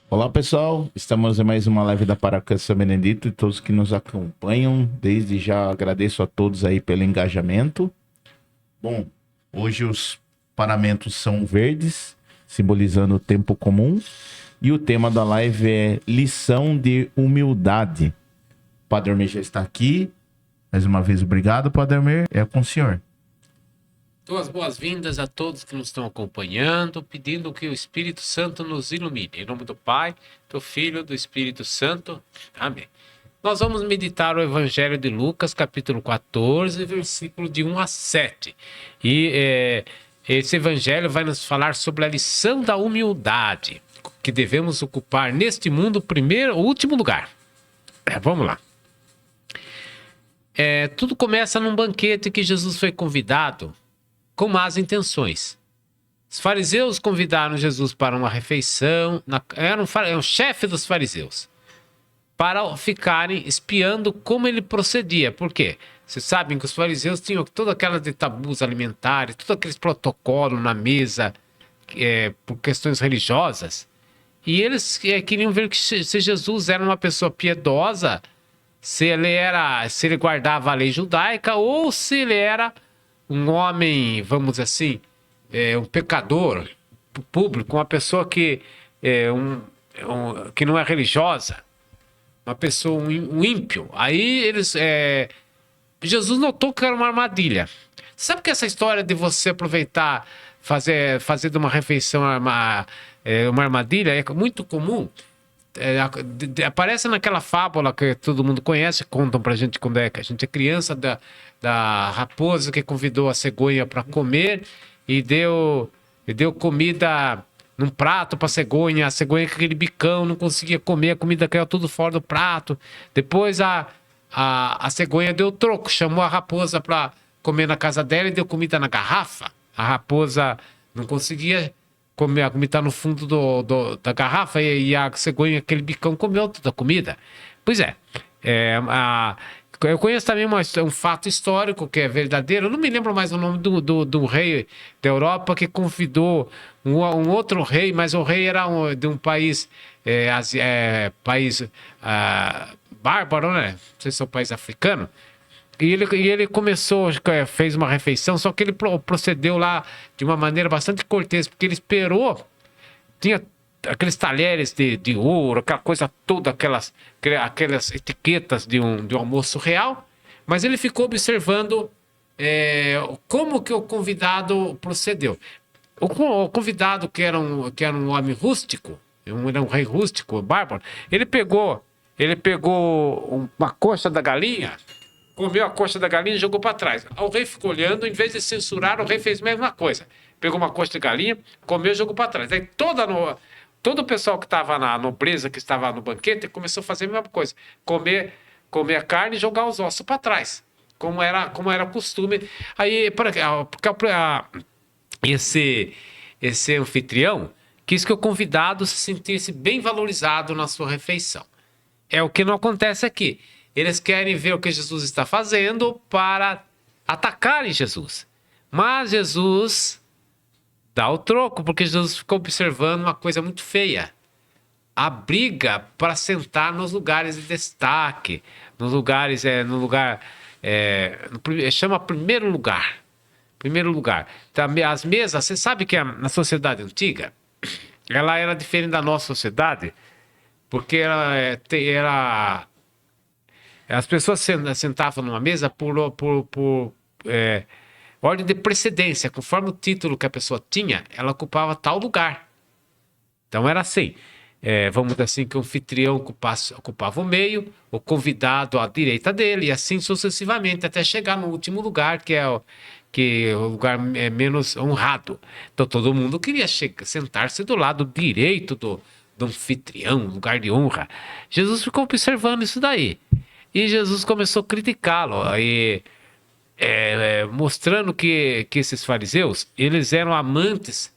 Olá pessoal, estamos em mais uma live da Paróquia São Benedito e todos que nos acompanham. Desde já agradeço a todos aí pelo engajamento. Bom, hoje os paramentos são verdes, simbolizando o tempo comum. E o tema da live é lição de humildade. O Padre Hermê já está aqui. Mais uma vez, obrigado, Padre Hermê. É com o senhor. Dou as boas-vindas a todos que nos estão acompanhando, pedindo que o Espírito Santo nos ilumine. Em nome do Pai, do Filho e do Espírito Santo. Amém. Nós vamos meditar o Evangelho de Lucas, capítulo 14, versículo de 1 a 7. E esse Evangelho vai nos falar sobre a lição da humildade, que devemos ocupar neste mundo o último lugar. Vamos lá. Tudo começa num banquete que Jesus foi convidado com más intenções. Os fariseus convidaram Jesus para uma refeição, era um chefe dos fariseus, para ficarem espiando como ele procedia. Por quê? Vocês sabem que os fariseus tinham todas aquelas de tabus alimentares, todos aqueles protocolos na mesa, por questões religiosas, e eles queriam ver que se Jesus era uma pessoa piedosa, se ele guardava a lei judaica, ou se ele era um homem, vamos dizer assim, um pecador público, uma pessoa que que não é religiosa, uma pessoa, um ímpio. Aí Jesus notou que era uma armadilha. Sabe que essa história de você aproveitar, fazer de uma refeição uma armadilha é muito comum? Aparece naquela fábula que todo mundo conhece, contam pra gente quando a gente é criança, da raposa que convidou a cegonha para comer e deu comida num prato pra cegonha. A cegonha com aquele bicão não conseguia comer, a comida caiu tudo fora do prato. Depois a cegonha deu troco, chamou a raposa para comer na casa dela e deu comida na garrafa. A raposa não conseguia comer, a comida tá no fundo da garrafa e a cegonha, aquele bicão, comeu toda a comida. Pois eu conheço também um fato histórico que é verdadeiro. Eu não me lembro mais o nome do rei da Europa que convidou um outro rei, mas o rei era de um país, bárbaro, né? Não sei se é um país africano. E ele começou, fez uma refeição, só que ele procedeu lá de uma maneira bastante cortês, porque ele esperou, tinha aqueles talheres de ouro, aquela coisa toda, aquelas etiquetas de um almoço real, mas ele ficou observando como que o convidado procedeu. O convidado, que era um homem rústico, era um rei rústico, bárbaro, ele pegou uma coxa da galinha, comeu a coxa da galinha e jogou para trás. O rei ficou olhando, em vez de censurar, o rei fez a mesma coisa. Pegou uma coxa de galinha, comeu e jogou para trás. Aí todo o pessoal que estava na nobreza, que estava no banquete, começou a fazer a mesma coisa. Comer a carne e jogar os ossos para trás. Como era costume. Aí, porque esse anfitrião quis que o convidado se sentisse bem valorizado na sua refeição. É o que não acontece aqui. Eles querem ver o que Jesus está fazendo para atacarem Jesus. Mas Jesus dá o troco, porque Jesus ficou observando uma coisa muito feia. A briga para sentar nos lugares de destaque, chama primeiro lugar. Primeiro lugar. Então, as mesas, você sabe que na sociedade antiga, ela era diferente da nossa sociedade, porque as pessoas sentavam numa mesa por ordem de precedência. Conforme o título que a pessoa tinha, ela ocupava tal lugar. Então era assim, vamos dizer assim, que o anfitrião ocupava o meio, o convidado à direita dele, e assim sucessivamente, até chegar no último lugar, que é o lugar menos honrado. Então todo mundo queria sentar-se do lado direito do anfitrião, lugar de honra. Jesus ficou observando isso daí. E Jesus começou a criticá-lo, mostrando que esses fariseus, eles eram amantes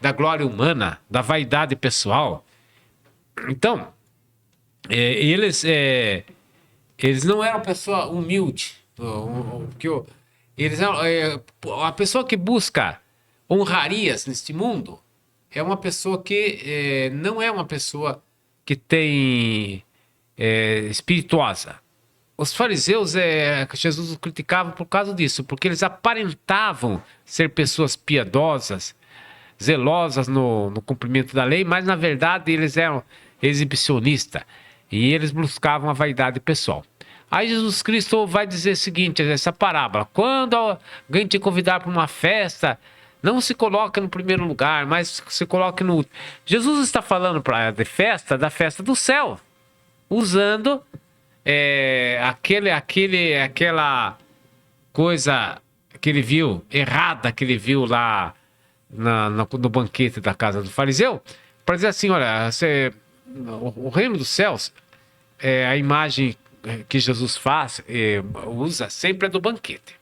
da glória humana, da vaidade pessoal. Então, eles não eram pessoa humilde. A pessoa que busca honrarias neste mundo, é uma pessoa que não é uma pessoa que tem espirituosa. Os fariseus, Jesus os criticava por causa disso, porque eles aparentavam ser pessoas piedosas, zelosas no cumprimento da lei, mas na verdade eles eram exibicionistas e eles buscavam a vaidade pessoal. Aí Jesus Cristo vai dizer o seguinte, essa parábola: quando alguém te convidar para uma festa, não se coloque no primeiro lugar, mas se coloque no último. Jesus está falando da festa do céu, usando aquela coisa que ele viu, errada que ele viu lá no banquete da casa do fariseu, para dizer assim, olha, o reino dos céus, a imagem que Jesus usa sempre é do banquete.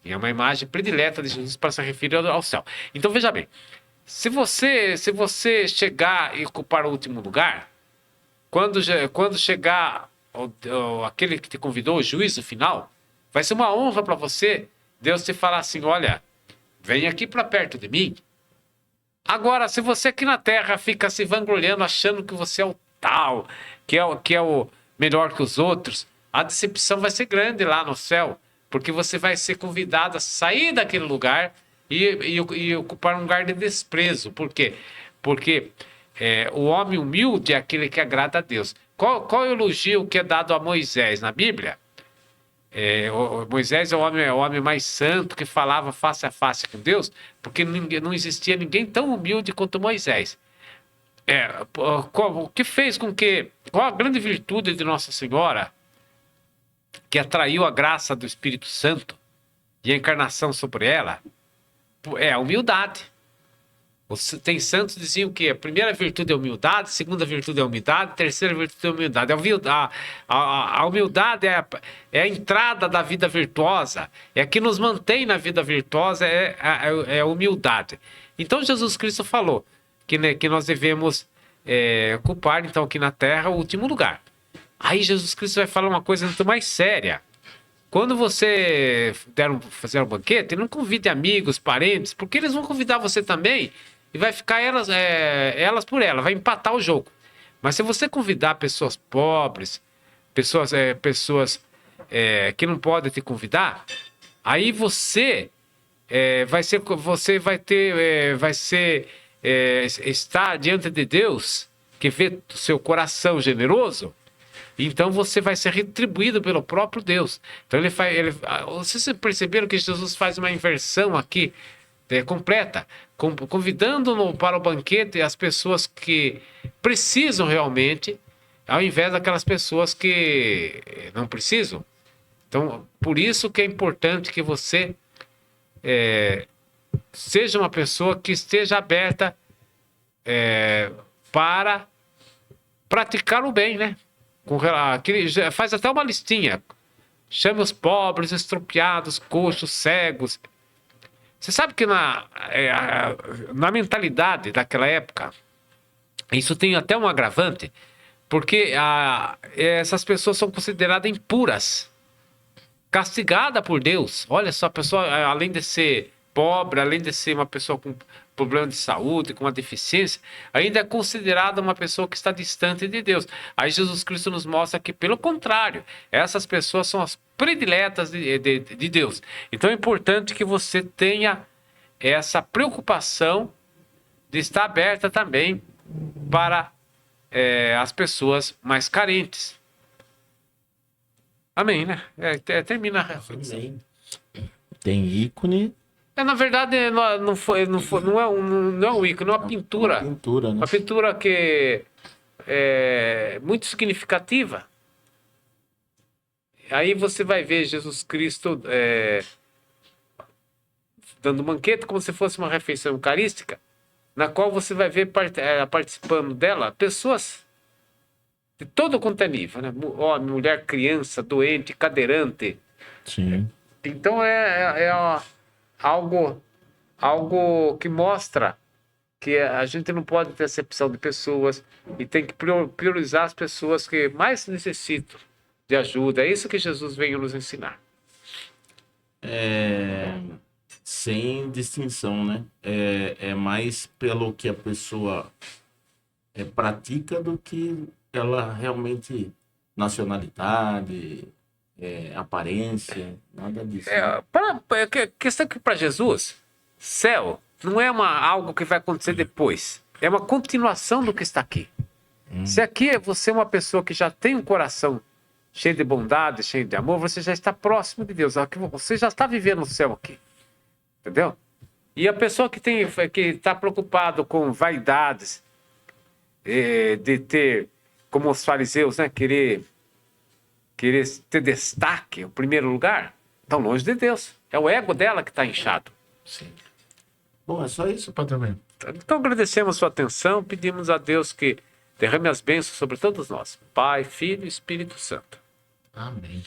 E é uma imagem predileta de Jesus para se referir ao céu. Então veja bem, se você chegar e ocupar o último lugar, quando chegar aquele que te convidou, o juízo final, vai ser uma honra para você, Deus te falar assim, olha, vem aqui para perto de mim. Agora, se você aqui na terra fica se vangloriando, achando que você é o tal, que é o melhor que os outros, a decepção vai ser grande lá no céu, porque você vai ser convidado a sair daquele lugar e ocupar um lugar de desprezo. Por quê? Porque o homem humilde é aquele que agrada a Deus. Qual é o elogio que é dado a Moisés na Bíblia? Moisés é o homem mais santo que falava face a face com Deus, porque não existia ninguém tão humilde quanto Moisés. O que fez com que... Qual a grande virtude de Nossa Senhora que atraiu a graça do Espírito Santo e a encarnação sobre ela? É a humildade. Tem santos que diziam que a primeira virtude é a humildade, a segunda virtude é a humildade, a terceira virtude é a humildade. A humildade é a entrada da vida virtuosa, é a que nos mantém na vida virtuosa, é a humildade. Então Jesus Cristo falou que nós devemos ocupar então aqui na terra o último lugar. Aí Jesus Cristo vai falar uma coisa muito mais séria. Quando você fazer um banquete, não convide amigos, parentes, porque eles vão convidar você também e vai ficar elas por elas, vai empatar o jogo. Mas se você convidar pessoas pobres, pessoas que não podem te convidar, aí você estar diante de Deus, que vê o seu coração generoso. Então você vai ser retribuído pelo próprio Deus. Então vocês perceberam que Jesus faz uma inversão aqui completa, convidando para o banquete as pessoas que precisam realmente, ao invés daquelas pessoas que não precisam. Então, por isso que é importante que você seja uma pessoa que esteja aberta para praticar o bem, né? Faz até uma listinha. Chame os pobres, estropiados, coxos, cegos. Você sabe que na mentalidade daquela época, isso tem até um agravante, porque essas pessoas são consideradas impuras, castigadas por Deus. Olha só, a pessoa, além de ser pobre, além de ser uma pessoa com problema de saúde, com uma deficiência, ainda é considerada uma pessoa que está distante de Deus. Aí Jesus Cristo nos mostra que, pelo contrário, essas pessoas são as prediletas de Deus. Então é importante que você tenha essa preocupação de estar aberta também para as pessoas mais carentes. Amém, né? Termina a reflexão. Tem ícone. Na verdade, não é um ícone, é uma pintura. Uma pintura, né? Uma pintura que é muito significativa. Aí você vai ver Jesus Cristo dando um banquete como se fosse uma refeição eucarística, na qual você vai ver participando dela pessoas de todo quanto é nível, né? Homem, mulher, criança, doente, cadeirante. Sim. Então algo que mostra que a gente não pode ter acepção de pessoas e tem que priorizar as pessoas que mais necessitam de ajuda. É isso que Jesus veio nos ensinar. sem distinção, né? É mais pelo que a pessoa pratica do que ela realmente nacionalidade, aparência, nada disso. Né? Questão que para Jesus, céu não é algo que vai acontecer depois. É uma continuação do que está aqui. Se aqui você é uma pessoa que já tem um coração cheio de bondade, cheio de amor, você já está próximo de Deus. Você já está vivendo o céu aqui. Entendeu? E a pessoa que está preocupado com vaidades, de ter, como os fariseus, né, querer ter destaque, o primeiro lugar, estão longe de Deus. É o ego dela que está inchado. Sim. Bom, é só isso, Padre Almeida. Então agradecemos a sua atenção, pedimos a Deus que derrame as bênçãos sobre todos nós. Pai, Filho e Espírito Santo. Amém.